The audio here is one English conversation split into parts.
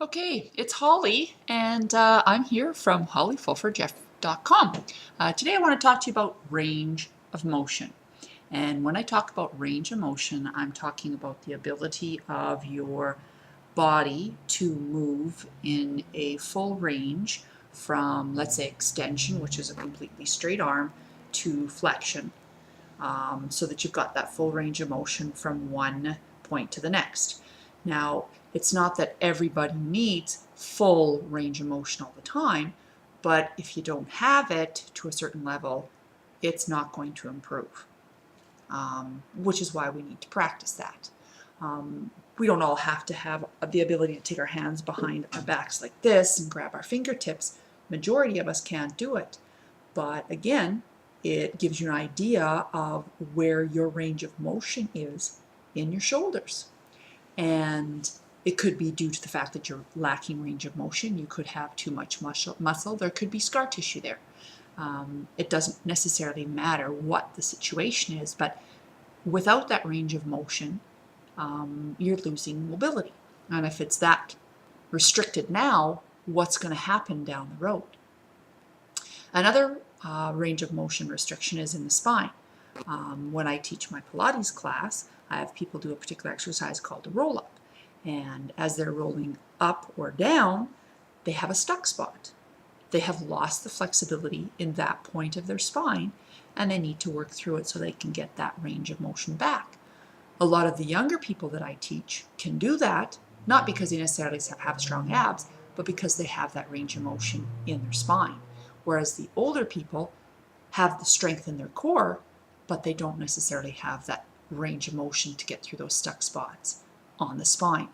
Okay, it's Holly, and I'm here from hollyfulfordjeff.com. Today I want to talk to you about range of motion. And when I talk about range of motion, I'm talking about the ability of your body to move in a full range from, let's say, extension, which is a completely straight arm, to flexion, so that you've got that full range of motion from one point to the next. Now, it's not that everybody needs full range of motion all the time, but if you don't have it to a certain level, it's not going to improve, which is why we need to practice that. We don't all have to have the ability to take our hands behind our backs like this and grab our fingertips. Majority of us can't do it. But again, it gives you an idea of where your range of motion is in your shoulders. And it could be due to the fact that you're lacking range of motion. You could have too much muscle. There could be scar tissue there. It doesn't necessarily matter what the situation is, but without that range of motion, you're losing mobility. And if it's that restricted now, what's going to happen down the road? Another range of motion restriction is in the spine. When I teach my Pilates class, I have people do a particular exercise called a roll-up. And as they're rolling up or down, they have a stuck spot. They have lost the flexibility in that point of their spine, and they need to work through it so they can get that range of motion back. A lot of the younger people that I teach can do that, not because they necessarily have strong abs, but because they have that range of motion in their spine. Whereas the older people have the strength in their core, but they don't necessarily have that range of motion to get through those stuck spots on the spine.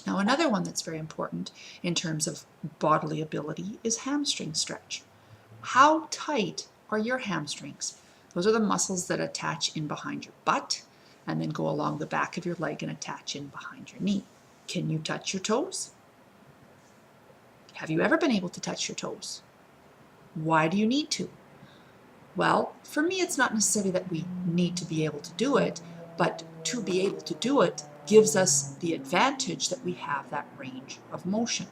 Now, another one that's very important in terms of bodily ability is hamstring stretch. How tight are your hamstrings? Those are the muscles that attach in behind your butt and then go along the back of your leg and attach in behind your knee. Can you touch your toes? Have you ever been able to touch your toes? Why do you need to? Well, for me, it's not necessarily that we need to be able to do it, but to be able to do it gives us the advantage that we have that range of motion.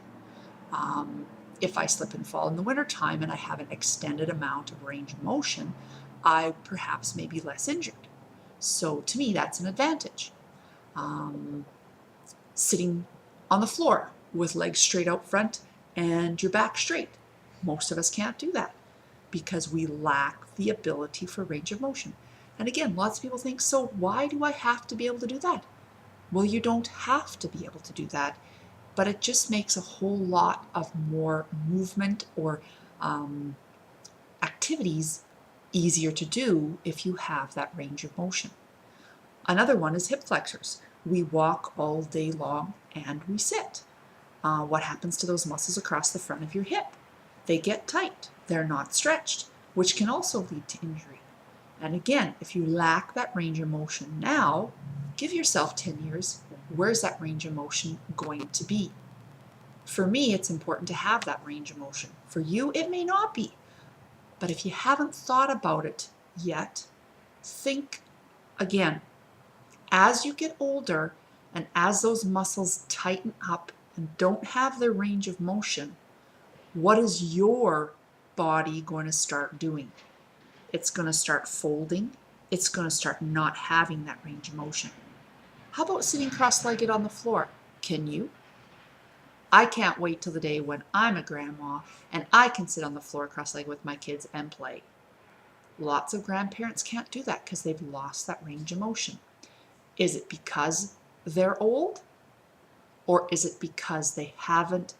If I slip and fall in the wintertime and I have an extended amount of range of motion, I perhaps may be less injured. So to me, that's an advantage. Sitting on the floor with legs straight out front and your back straight. Most of us can't do that because we lack the ability for range of motion. And again, lots of people think, so why do I have to be able to do that? Well, you don't have to be able to do that, but it just makes a whole lot of more movement or activities easier to do if you have that range of motion. Another one is hip flexors. We walk all day long and we sit. What happens to those muscles across the front of your hip? They get tight. They're not stretched, which can also lead to injury. And again, if you lack that range of motion now, give yourself 10 years. Where's that range of motion going to be? For me, it's important to have that range of motion. For you, it may not be. But if you haven't thought about it yet, think again. As you get older and as those muscles tighten up and don't have their range of motion, what is your body going to start doing? It's going to start folding. It's going to start not having that range of motion. How about sitting cross-legged on the floor? Can you? I can't wait till the day when I'm a grandma and I can sit on the floor cross-legged with my kids and play. Lots of grandparents can't do that because they've lost that range of motion. Is it because they're old? Or is it because they haven't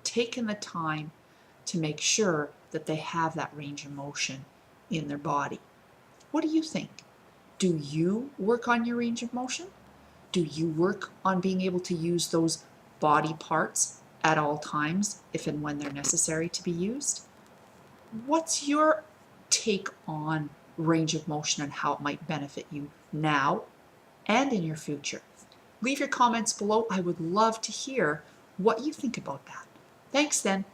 taken the time to make sure that they have that range of motion in their body? What do you think? Do you work on your range of motion? Do you work on being able to use those body parts at all times, if and when they're necessary to be used? What's your take on range of motion and how it might benefit you now and in your future? Leave your comments below. I would love to hear what you think about that. Thanks then.